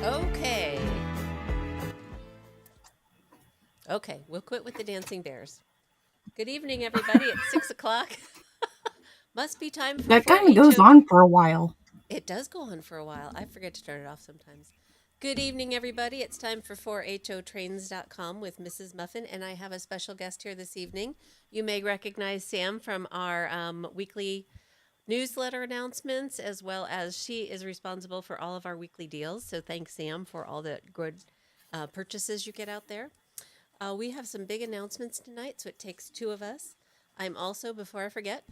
Okay. Okay, we'll quit with the dancing bears. Good evening, everybody. It's 6 o'clock. Must be time for That kind of goes 4HO. on for a while. It does go on for a while. I forget to turn it off sometimes. Good evening, everybody. It's time for 4HOtrains.com with Mrs. Muffin, and I have a special guest here this evening. You may recognize Sam from our weekly newsletter announcements, as well as she is responsible for all of our weekly deals. So thanks, Sam, for all the good purchases you get out there. We have some big announcements tonight, so it takes two of us. I'm also, before I forget,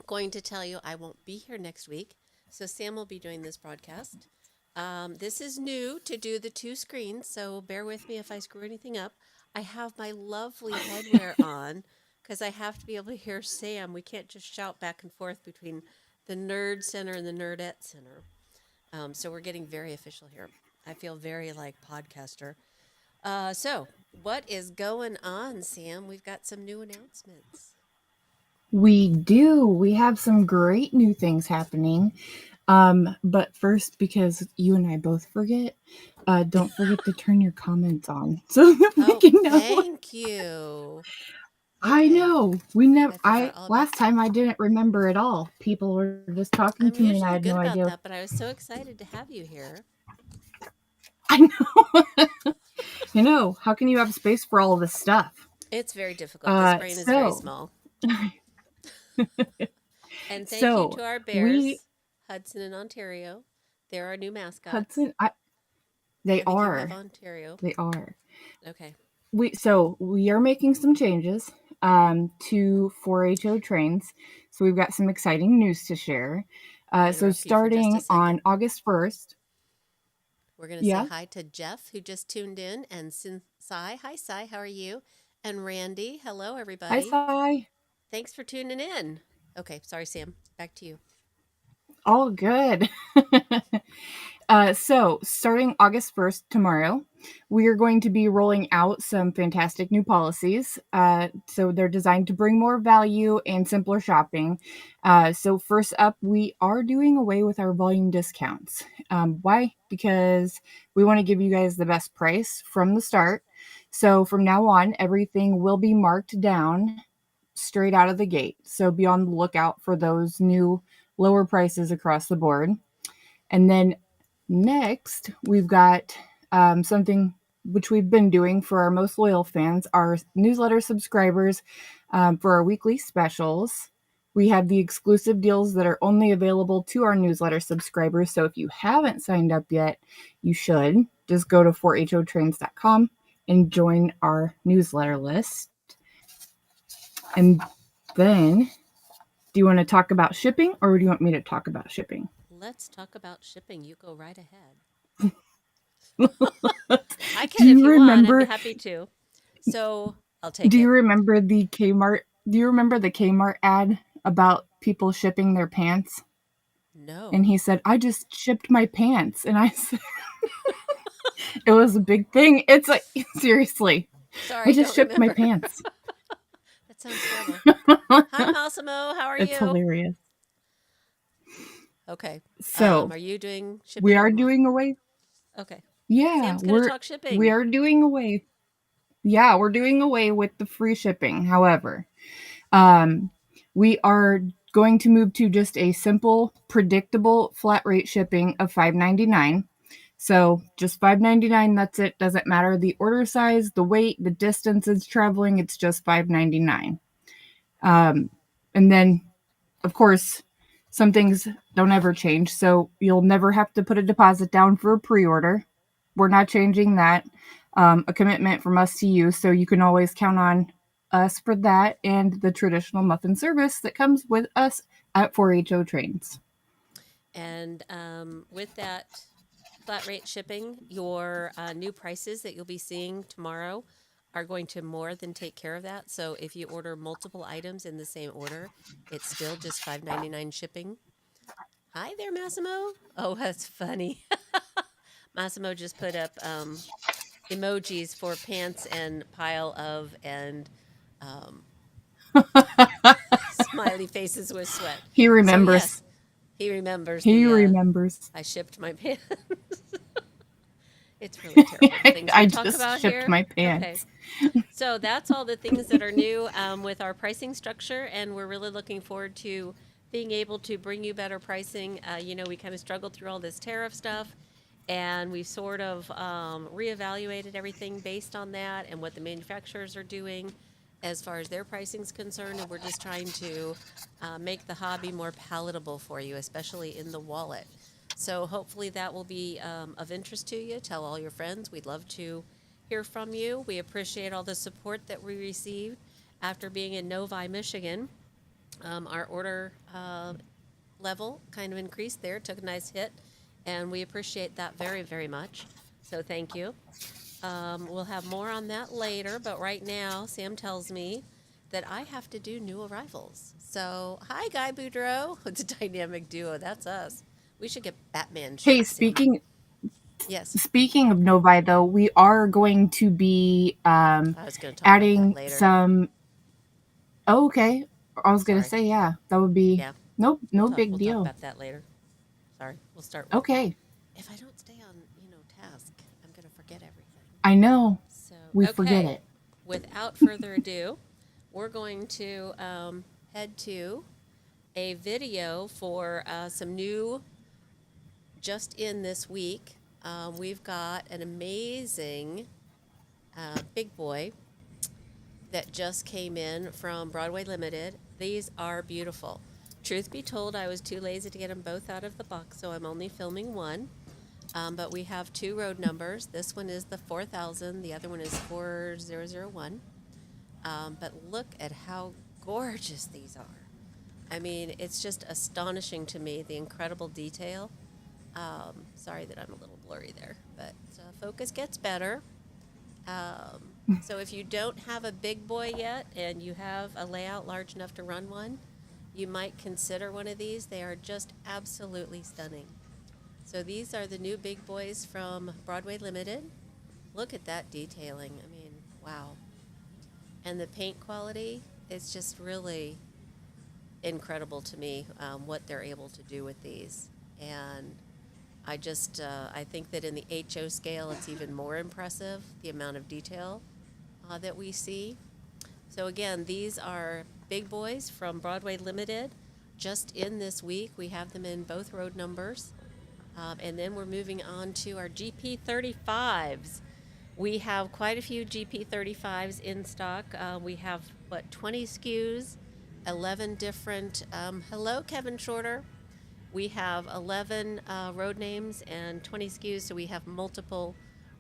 going to tell you I won't be here next week, so Sam will be doing this broadcast. This is new to do the two screens, so bear with me if I screw anything up. I have my lovely headwear on because I have to be able to hear Sam. We can't just shout back and forth between the Nerd Center and the Nerdette Center. So we're getting very official here. I feel very like podcaster. So what is going on, Sam? We've got some new announcements. We do. We have some great new things happening. But first, because you and I both forget, don't forget to turn your comments on so that we Oh, can know. thank you. I Okay. know. We never. I forgot all about Last time I didn't remember at all. People were just talking I'm to me, and I usually had good no about idea. that, but I was so excited to have you here. I know. I know. How can you have space for all of this stuff? It's very difficult. This brain is very So, small. And thank you so to our we bears, Hudson and Ontario. They're our new mascots. Hudson. They Or did you have are. Ontario? They are. Okay. We are making some changes to 4HO trains. So we've got some exciting news to share. I'm going to So interrupt you for just a starting second. on August 1st, We're going to say yeah. hi to Jeff, who just tuned in, and Sai. Hi, Sai. How are you? And Randy. Hello, Hi, everybody. Sai. Thanks for tuning in. Okay. Sorry, Sam. Back to you. All good. So, starting August 1st, tomorrow, we are going to be rolling out some fantastic new policies. So, they're designed to bring more value and simpler shopping. So, first up, we are doing away with our volume discounts. Why? Because we want to give you guys the best price from the start. So, from now on, everything will be marked down straight out of the gate. So, be on the lookout for those new lower prices across the board. And then next, we've got something which we've been doing for our most loyal fans, our newsletter subscribers, for our weekly specials. We have the exclusive deals that are only available to our newsletter subscribers. So if you haven't signed up yet, you should just go to 4HOtrains.com and join our newsletter list. And then, do you want to talk about shipping or do you want me to talk about shipping? Let's talk about shipping. You go right ahead. I Do can if you you want. I'm remember happy to. So I'll take Do you it. remember the Kmart? Do you remember the Kmart ad about people shipping their pants? And No. he said, "I just shipped my pants," and I said, "It was a big thing." It's like seriously, I Sorry, just don't shipped my remember. pants. That sounds terrible. Hi, Massimo. How are It's you? hilarious. Okay. So Are you doing we shipping are or am I? doing away. Okay. Yeah, Sam's going to talk we shipping. are doing away. Yeah, we're doing away with the free shipping. However, Um, we are going to move to just a simple, predictable flat rate shipping of $5.99. So just $5.99. That's it. Doesn't matter the order size, the weight, the distance it's traveling. It's just $5.99. Um, and then, of course, some things don't ever change. So you'll never have to put a deposit down for a pre-order. We're not changing that. A commitment from us to you, so you can always count on us for that and the traditional muffin service that comes with us at 4HO Trains. And with that flat rate shipping, your new prices that you'll be seeing tomorrow are going to more than take care of that. So if you order multiple items in the same order, it's still just $5.99 shipping. Hi there, Massimo. Oh, that's funny. Massimo just put up emojis for pants and pile of and um, smiley faces with sweat. He So remembers. yes, he remembers He the remembers. I shipped my pants. It's really terrible, the things we I talk just about shipped here. my Okay. pants. So that's all the things that are new with our pricing structure, and we're really looking forward to being able to bring you better pricing. We kind of struggled through all this tariff stuff, and we've sort of reevaluated everything based on that and what the manufacturers are doing as far as their pricing is concerned, and we're just trying to make the hobby more palatable for you, especially in the wallet. So hopefully that will be of interest to you. Tell all your friends. We'd love to hear from you. We appreciate all the support that we received after being in Novi, Michigan. Our order level kind of increased there, took a nice hit, and we appreciate that very, very much. So thank you. We'll have more on that later, but right now, Sam tells me that I have to do new arrivals. So, hi, Guy Boudreau. It's a dynamic duo. That's us. We should get Batman Hey, shirts, Sam. speaking Yes, speaking of Novi, though, we are going to be I was going to talk about that adding later. some. Oh, okay. I was gonna Sorry. say, yeah, that would be Yeah, nope, we'll no talk. big We'll talk deal. about that later. Sorry. We'll start with. Okay, If I don't stay on, task, I'm gonna forget everything. I know So we forget okay. it. Without further ado, we're going to head to a video for some new just in this week. We've got an amazing big boy that just came in from Broadway Limited. These are beautiful. Truth be told, I was too lazy to get them both out of the box, so I'm only filming one. But we have two road numbers. This one is the 4000, the other one is 4001. But look at how gorgeous these are. I mean, it's just astonishing to me, the incredible detail. Sorry that I'm a little blurry there, but focus gets better. So if you don't have a big boy yet and you have a layout large enough to run one, you might consider one of these. They are just absolutely stunning. So these are the new big boys from Broadway Limited. Look at that detailing. I mean, wow. And the paint quality is just really incredible to me, what they're able to do with these. And I think that in the HO scale, it's even more impressive, the amount of detail that we see. So again, these are big boys from Broadway Limited. Just in this week, we have them in both road numbers. And then we're moving on to our GP35s. We have quite a few GP35s in stock. We have, 20 SKUs, 11 different, hello, Kevin Shorter. We have 11 road names and 20 SKUs, so we have multiple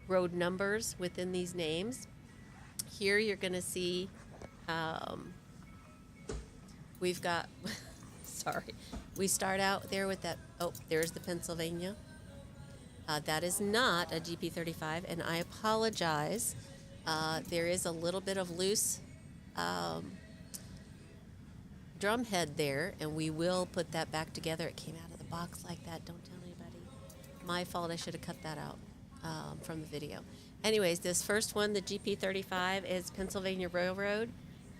road numbers within these names. Here you're going to see, we've got, sorry, we start out there with that, oh, there's the Pennsylvania. That is not a GP35, and I apologize. There is a little bit of loose drum head there, and we will put that back together. It came out of the box like that. Don't tell anybody. My fault. I should have cut that out from the video. Anyways, this first one, the GP35, is Pennsylvania Railroad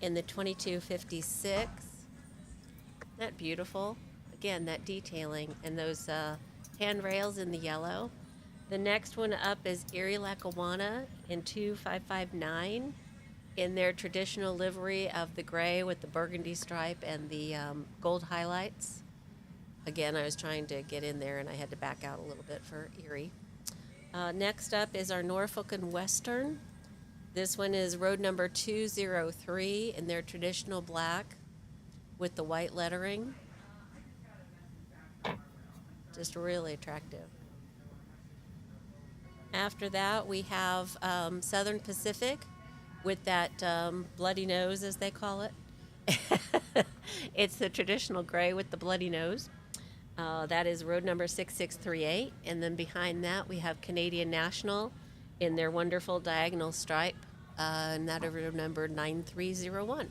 in the 2256. Isn't that beautiful? Again, that detailing and those handrails in the yellow. The next one up is Erie Lackawanna in 2559 in their traditional livery of the gray with the burgundy stripe and the gold highlights. Again, I was trying to get in there and I had to back out a little bit for Erie. Next up is our Norfolk and Western. This one is road number 203 in their traditional black with the white lettering. Just really attractive. After that, we have Southern Pacific with that bloody nose, as they call it. It's the traditional gray with the bloody nose. That is road number 6638. And then behind that, we have Canadian National in their wonderful diagonal stripe, and that is road number 9301.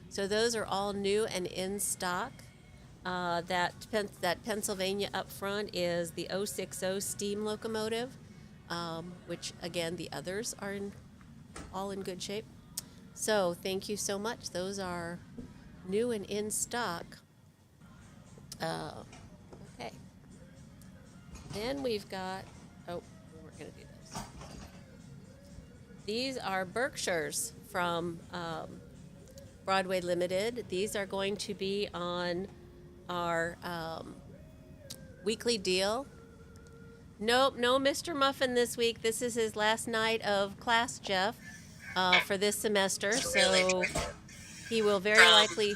So those are all new and in stock. That Pennsylvania up front is the 060 steam locomotive, which again, the others are all in good shape. So thank you so much. Those are new and in stock. Okay. Then we've got, oh, we weren't going to do this. These are Berkshires from Broadway Limited. These are going to be on our weekly deal. Nope, no Mr. Muffin this week. This is his last night of class, Jeff, for this semester. So he will very likely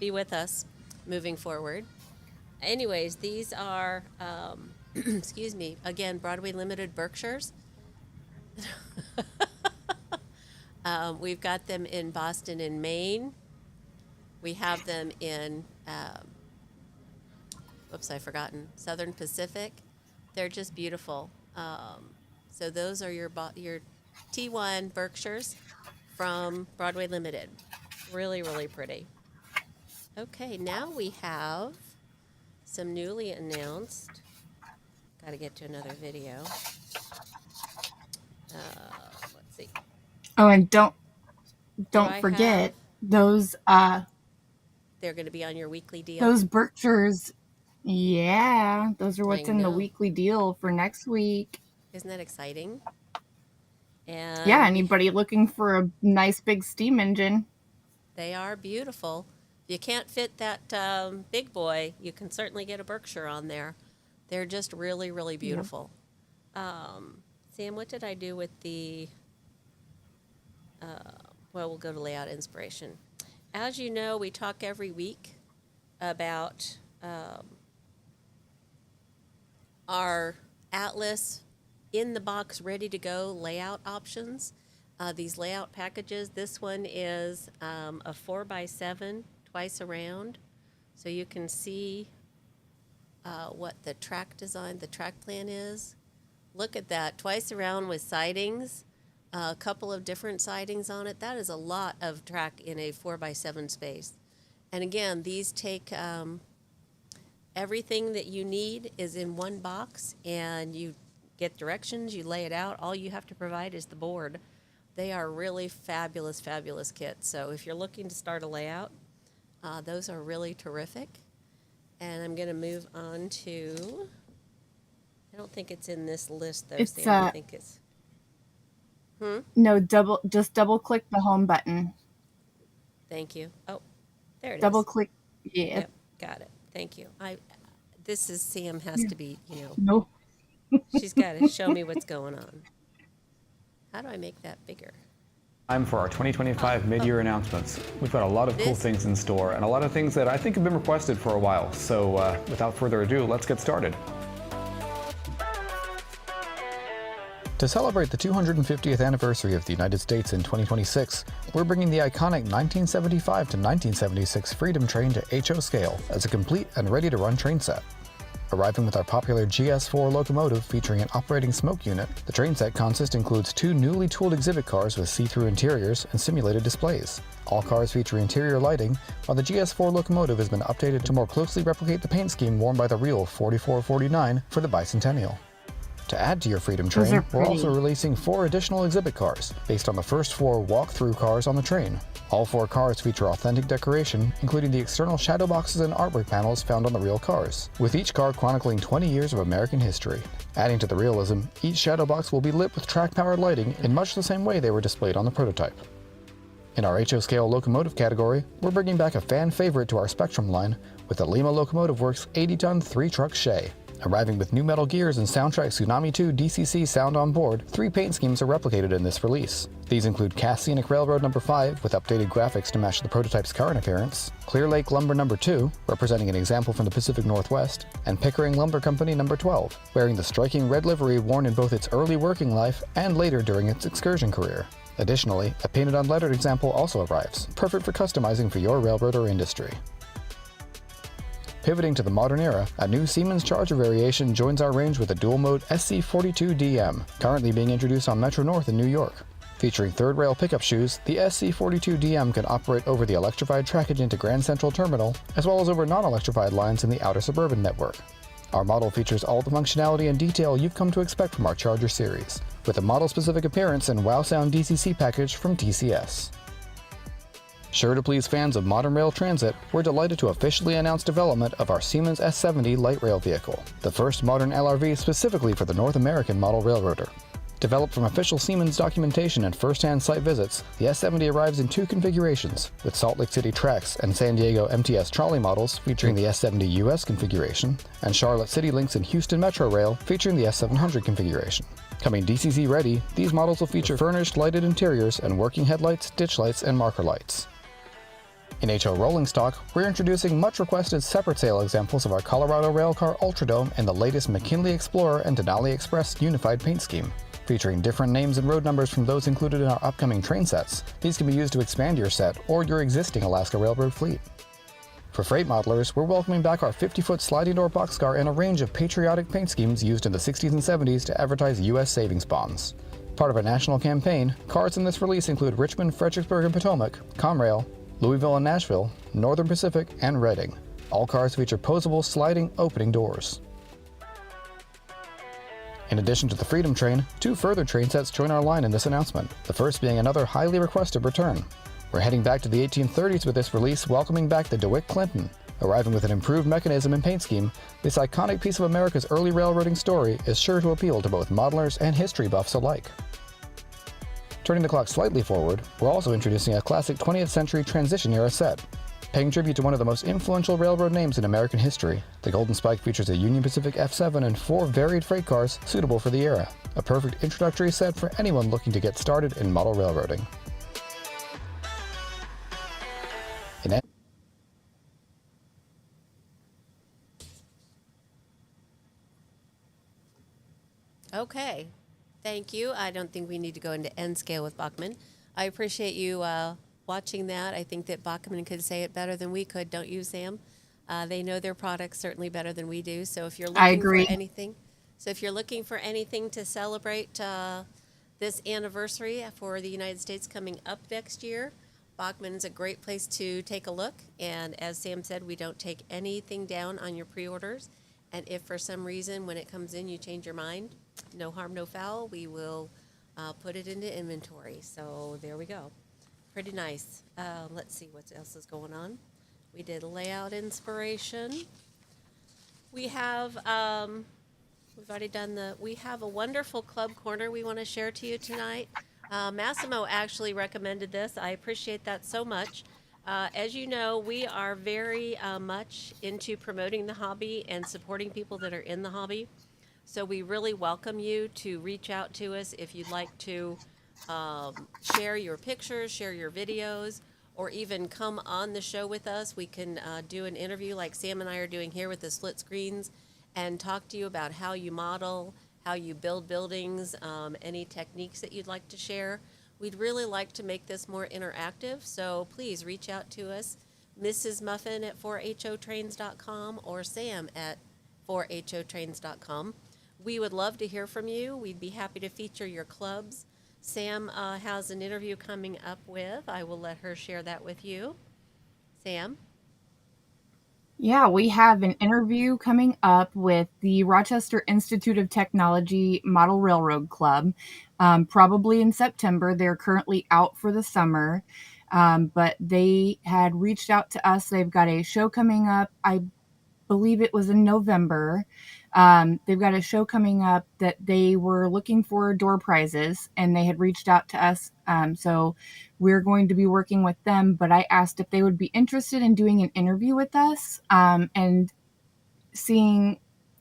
be with us moving forward. Anyways, these are, excuse me, again, Broadway Limited Berkshires. We've got them in Boston and Maine. We have them in, I've forgotten, Southern Pacific. They're just beautiful. So those are your T1 Berkshires from Broadway Limited. Really, really pretty. Okay, now we have some newly announced. Got to get to another video. Let's see. Oh, and don't I forget have- those They're going to be on your weekly deal. those Berkshires. Yeah, those are what's in the know. weekly deal for next week. Isn't that exciting? And Yeah, anybody looking for a nice big steam engine? they are beautiful. If you can't fit that big boy, you can certainly get a Berkshire on there. They're just really, really beautiful. Sam, what did I do with the... well, we'll go to layout inspiration. As you know, we talk every week about our Atlas in the box, ready to go layout options. These layout packages, this one is a 4x7 twice around. So you can see what the track design, the track plan is. Look at that, twice around with sidings, a couple of different sidings on it. That is a lot of track in a 4x7 space. And again, these take everything that you need is in one box, and you get directions, you lay it out. All you have to provide is the board. They are really fabulous, fabulous kits. So if you're looking to start a layout, those are really terrific. And I'm going to move on to, I don't think it's in this list though, It's, Sam. I think it's, No, just double click the home button. thank you. Oh, there it is. Double click. Yeah. Yep, got it. Thank you. This is Sam has to be, No. she's got to show me what's going on. How do I make that bigger? Time for our 2025 mid-year announcements. We've got a lot of cool things in store and a lot of things that I think have been requested for a while. So without further ado, let's get started. To celebrate the 250th anniversary of the United States in 2026, we're bringing the iconic 1975 to 1976 Freedom Train to HO scale as a complete and ready-to-run train set. Arriving with our popular GS4 locomotive featuring an operating smoke unit, the train set consist includes two newly tooled exhibit cars with see-through interiors and simulated displays. All cars feature interior lighting, while the GS4 locomotive has been updated to more closely replicate the paint scheme worn by the real 4449 for the bicentennial. To add to your Freedom Train, we're also releasing 4 additional exhibit cars, based on the first 4 walk-through cars on the train. All 4 cars feature authentic decoration, including the external shadow boxes and artwork panels found on the real cars, with each car chronicling 20 years of American history. Adding to the realism, each shadow box will be lit with track-powered lighting in much the same way they were displayed on the prototype. In our HO scale locomotive category, we're bringing back a fan favorite to our Spectrum line with the Lima Locomotive Works 80-ton 3-truck Shay. Arriving with new metal gears and Soundtrack Tsunami 2 DCC sound on board, 3 paint schemes are replicated in this release. These include Cass Scenic Railroad No. 5 with updated graphics to match the prototype's current appearance, Clear Lake Lumber No. 2, representing an example from the Pacific Northwest, and Pickering Lumber Company No. 12, wearing the striking red livery worn in both its early working life and later during its excursion career. Additionally, a painted unlettered example also arrives, perfect for customizing for your railroad or industry. Pivoting to the modern era, a new Siemens Charger variation joins our range with a dual-mode SC42DM, currently being introduced on Metro North in New York. Featuring third-rail pickup shoes, the SC42DM can operate over the electrified trackage into Grand Central Terminal, as well as over non-electrified lines in the outer suburban network. Our model features all the functionality and detail you've come to expect from our Charger series, with a model-specific appearance and wow sound DCC package from TCS. Sure to please fans of modern rail transit, we're delighted to officially announce development of our Siemens S70 light rail vehicle, the first modern LRV specifically for the North American model railroader. Developed from official Siemens documentation and first-hand site visits, the S70 arrives in two configurations, with Salt Lake City Trex and San Diego MTS trolley models featuring the S70 US configuration, and Charlotte City Links and Houston Metro Rail featuring the S700 configuration. Coming DCZ ready, these models will feature furnished lighted interiors and working headlights, ditch lights, and marker lights. In HO rolling stock, we're introducing much requested separate sale examples of our Colorado Railcar Ultradome and the latest McKinley Explorer and Denali Express unified paint scheme. Featuring different names and road numbers from those included in our upcoming train sets, these can be used to expand your set or your existing Alaska Railroad fleet. For freight modelers, we're welcoming back our 50-foot sliding door boxcar and a range of patriotic paint schemes used in the 60s and 70s to advertise U.S. savings bonds. Part of a national campaign, cars in this release include Richmond, Fredericksburg and Potomac, Conrail, Louisville and Nashville, Northern Pacific, and Reading. All cars feature posable sliding opening doors. In addition to the Freedom Train, two further train sets join our line in this announcement, the first being another highly requested return. We're heading back to the 1830s with this release, welcoming back the DeWitt Clinton. Arriving with an improved mechanism and paint scheme, this iconic piece of America's early railroading story is sure to appeal to both modelers and history buffs alike. Turning the clock slightly forward, we're also introducing a classic 20th century transition-era set. Paying tribute to one of the most influential railroad names in American history, the Golden Spike features a Union Pacific F7 and 4 varied freight cars suitable for the era, a perfect introductory set for anyone looking to get started in model railroading. Okay, thank you. I don't think we need to go into N scale with Bachman. I appreciate you watching that. I think that Bachman could say it better than we could, don't you, Sam? They know their products certainly better than we do. So if you're I looking for agree. anything, to celebrate this anniversary for the United States coming up next year, Bachman is a great place to take a look. And as Sam said, we don't take anything down on your pre-orders. And if for some reason when it comes in you change your mind, no harm, no foul, we will put it into inventory. So there we go. Pretty nice. Let's see what else is going on. We did layout inspiration. We have, we've already done we have a wonderful club corner we want to share to you tonight. Massimo actually recommended this. I appreciate that so much. As you know, we are very much into promoting the hobby and supporting people that are in the hobby. So we really welcome you to reach out to us if you'd like to share your pictures, share your videos, or even come on the show with us. We can do an interview like Sam and I are doing here with the split screens and talk to you about how you model, how you build buildings, any techniques that you'd like to share. We'd really like to make this more interactive, so please reach out to us, Mrs. Muffin at 4HOtrains.com or Sam at 4HOtrains.com. We would love to hear from you. We'd be happy to feature your clubs. Sam has an interview coming up with. I will let her share that with you. Sam? Yeah, we have an interview coming up with the Rochester Institute of Technology Model Railroad Club, probably in September. They're currently out for the summer, but they had reached out to us. They've got a show coming up. I believe it was in November. They've got a show coming up that they were looking for door prizes, and they had reached out to us. So we're going to be working with them, but I asked if they would be interested in doing an interview with us, and seeing,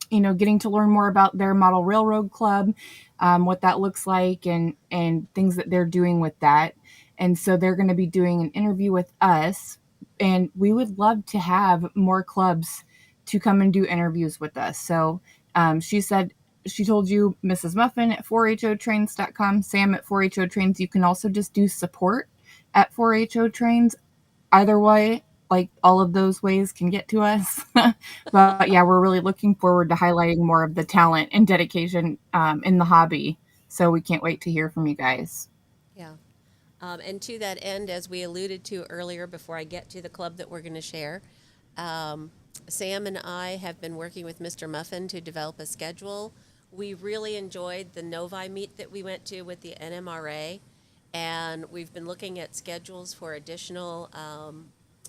getting to learn more about their model railroad club, what that looks like, and things that they're doing with that. And so they're going to be doing an interview with us, and we would love to have more clubs to come and do interviews with us. So she said, she told you, Mrs. Muffin at 4HOtrains.com, Sam at 4HOtrains. You can also just do support at 4HOtrains. Either way, like all of those ways can get to us. But yeah, we're really looking forward to highlighting more of the talent and dedication in the hobby. So we can't wait to hear from you guys. Yeah. And to that end, as we alluded to earlier before I get to the club that we're going to share, Sam and I have been working with Mr. Muffin to develop a schedule. We really enjoyed the Novi meet that we went to with the NMRA, and we've been looking at schedules for additional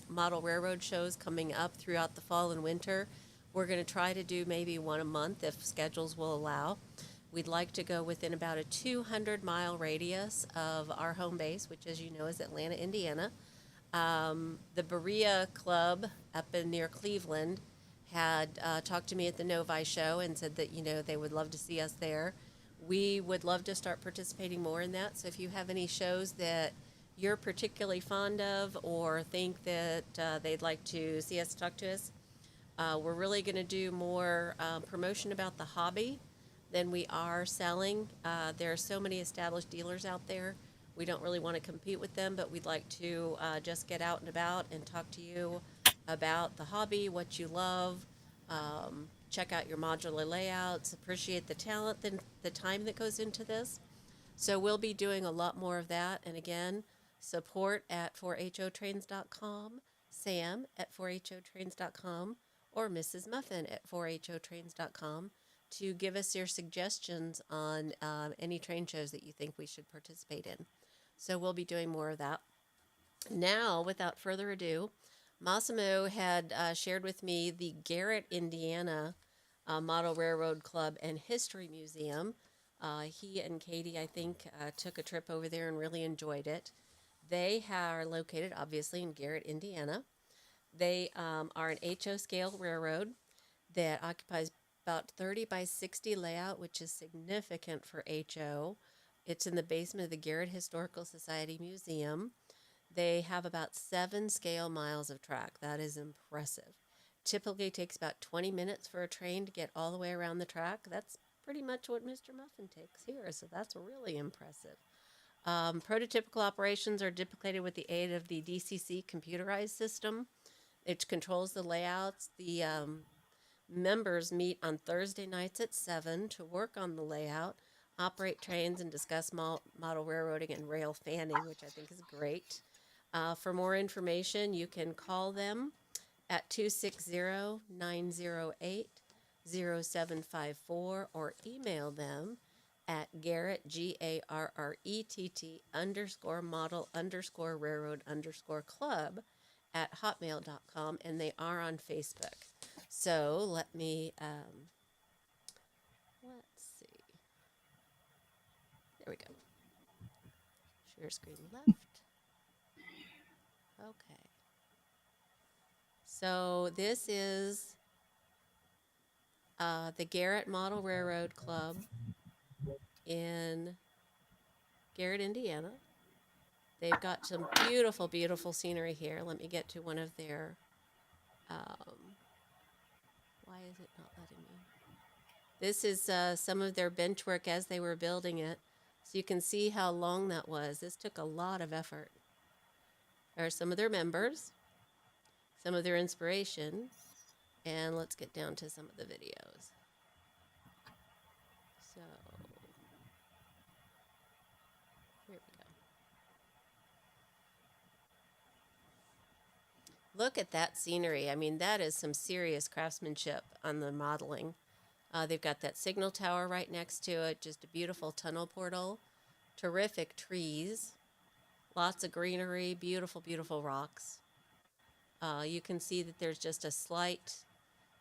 model railroad shows coming up throughout the fall and winter. We're going to try to do maybe one a month if schedules will allow. We'd like to go within about a 200-mile radius of our home base, which, as you know, is Atlanta, Indiana. The Berea Club up in near Cleveland had talked to me at the Novi show and said that, they would love to see us there. We would love to start participating more in that. So if you have any shows that you're particularly fond of or think that they'd like to see us talk to us, we're really going to do more promotion about the hobby than we are selling. There are so many established dealers out there. We don't really want to compete with them, but we'd like to just get out and about and talk to you about the hobby, what you love, check out your modular layouts, appreciate the talent and the time that goes into this. So we'll be doing a lot more of that. And again, support at 4HOtrains.com, Sam at 4HOtrains.com, or Mrs. Muffin at 4HOtrains.com to give us your suggestions on any train shows that you think we should participate in. So we'll be doing more of that. Now, without further ado, Massimo had shared with me the Garrett, Indiana Model Railroad Club and History Museum. He and Katie, I think, took a trip over there and really enjoyed it. They are located, obviously, in Garrett, Indiana. They are an HO scale railroad that occupies about 30 by 60 layout, which is significant for HO. It's in the basement of the Garrett Historical Society Museum. They have about 7 scale miles of track. That is impressive. Typically takes about 20 minutes for a train to get all the way around the track. That's pretty much what Mr. Muffin takes here, so that's really impressive. Prototypical operations are duplicated with the aid of the DCC computerized system. It controls the layouts. The members meet on Thursday nights at 7 to work on the layout, operate trains, and discuss model railroading and rail fanning, which I think is great. For more information, you can call them at 260-908-0754 or email them at Garrett, GARRETT _model_railroad_club at hotmail.com, and they are on Facebook. So let me, let's see. There we go. Share screen left. Okay. So this is the Garrett Model Railroad Club in Garrett, Indiana. They've got some beautiful, beautiful scenery here. Let me get to one of their, why is it not letting me? This is some of their bench work as they were building it. So you can see how long that was. This took a lot of effort. There are some of their members, some of their inspiration, and let's get down to some of the videos. So, here we go. Look at that scenery. I mean, that is some serious craftsmanship on the modeling. They've got that signal tower right next to it, just a beautiful tunnel portal, terrific trees, lots of greenery, beautiful, beautiful rocks. You can see that there's just a slight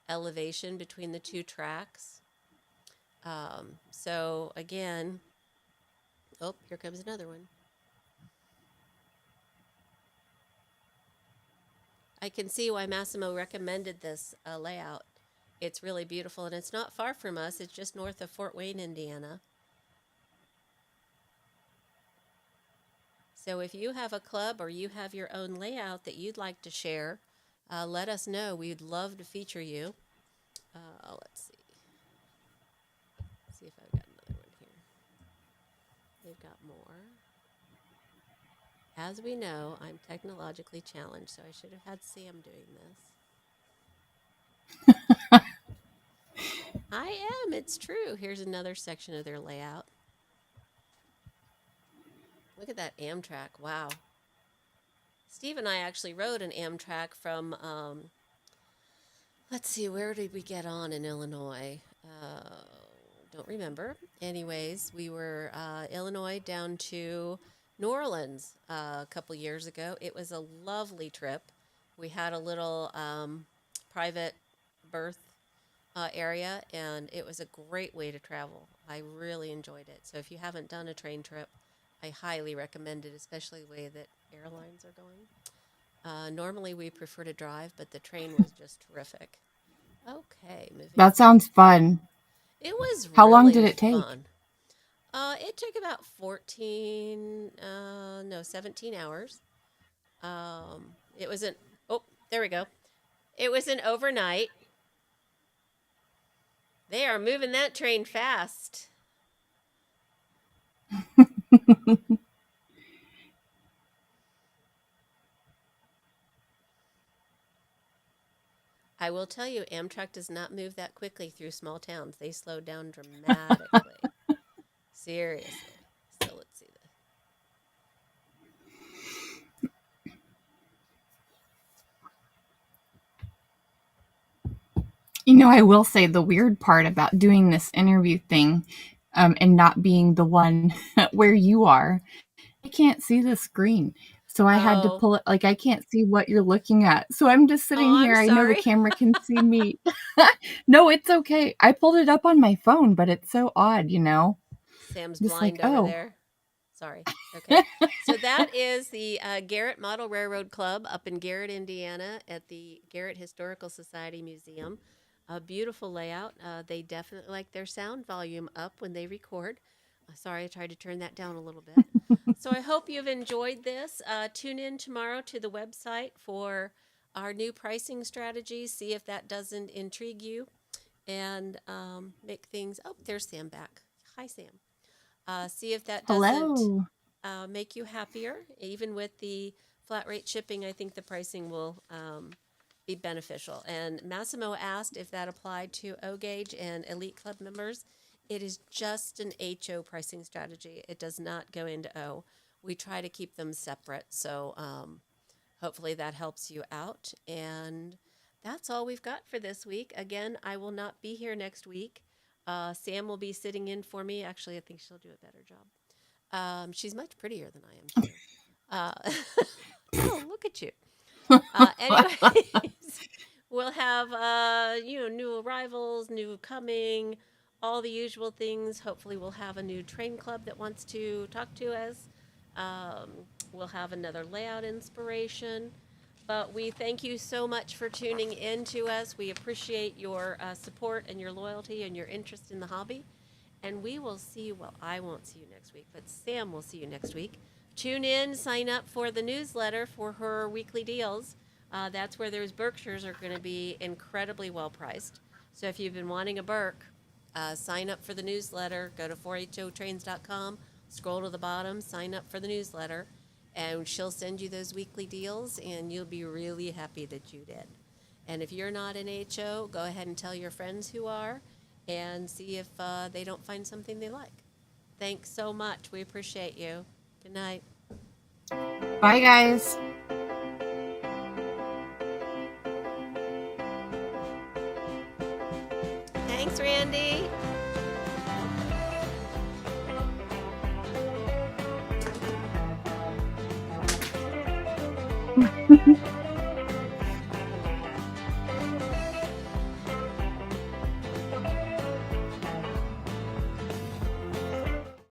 elevation between the two tracks. So again, oh, here comes another one. I can see why Massimo recommended this layout. It's really beautiful, and it's not far from us. It's just north of Fort Wayne, Indiana. So if you have a club or you have your own layout that you'd like to share, let us know. We'd love to feature you. Let's see. See if I've got another one here. They've got more. As we know, I'm technologically challenged, so I should have had Sam doing this. I am. It's true. Here's another section of their layout. Look at that Amtrak. Wow. Steve and I actually rode an Amtrak from, let's see, where did we get on in Illinois? Don't remember. Anyways, we were Illinois down to New Orleans a couple years ago. It was a lovely trip. We had a little private berth area, and it was a great way to travel. I really enjoyed it. So if you haven't done a train trip, I highly recommend it, especially the way that airlines are going. Normally we prefer to drive, but the train was just terrific. Okay, moving That on. sounds fun. It was How long did really it take? fun. It took about 17 hours. It was an, oh, there we go. It was an overnight. They are moving that train fast. I will tell you, Amtrak does not move that quickly through small towns. They slow down dramatically. Seriously. So let's see this. I will say the weird part about doing this interview thing and not being the one where you are, I can't see the screen. So I had to Oh, pull it, like, I can't see what you're looking at. So I'm just sitting I'm here. I know the sorry. camera can see me. No, it's okay. I pulled it up on my phone, but it's so odd, Sam's just like, blind over oh, there. Sorry. Okay. So that is the Garrett Model Railroad Club up in Garrett, Indiana at the Garrett Historical Society Museum. A beautiful layout. They definitely like their sound volume up when they record. Sorry, I tried to turn that down a little bit. So I hope you've enjoyed this. Tune in tomorrow to the website for our new pricing strategies. See if that doesn't intrigue you and make things. Oh, there's Sam back. Hi, Sam. See if that doesn't hello. make you happier. Even with the flat rate shipping, I think the pricing will be beneficial. And Massimo asked if that applied to O Gauge and Elite Club members. It is just an HO pricing strategy. It does not go into O. We try to keep them separate. So hopefully that helps you out. And that's all we've got for this week. Again, I will not be here next week. Sam will be sitting in for me. Actually, I think she'll do a better job. She's much prettier than I am, too. Oh, look at you. Anyways, we'll have new arrivals, new coming, all the usual things. Hopefully, we'll have a new train club that wants to talk to us. Um, we'll have another layout inspiration. But we thank you so much for tuning in to us. We appreciate your support and your loyalty and your interest in the hobby. And we will see you. Well, I won't see you next week, but Sam will see you next week. Tune in, sign up for the newsletter for her weekly deals. That's where those Berkshires are going to be incredibly well priced. So if you've been wanting a Berk, sign up for the newsletter. Go to 4HOtrains.com, scroll to the bottom, sign up for the newsletter, and she'll send you those weekly deals, and you'll be really happy that you did. And if you're not an HO, go ahead and tell your friends who are and see if they don't find something they like. Thanks so much. We appreciate you. Good night. Bye, guys. Thanks, Randy.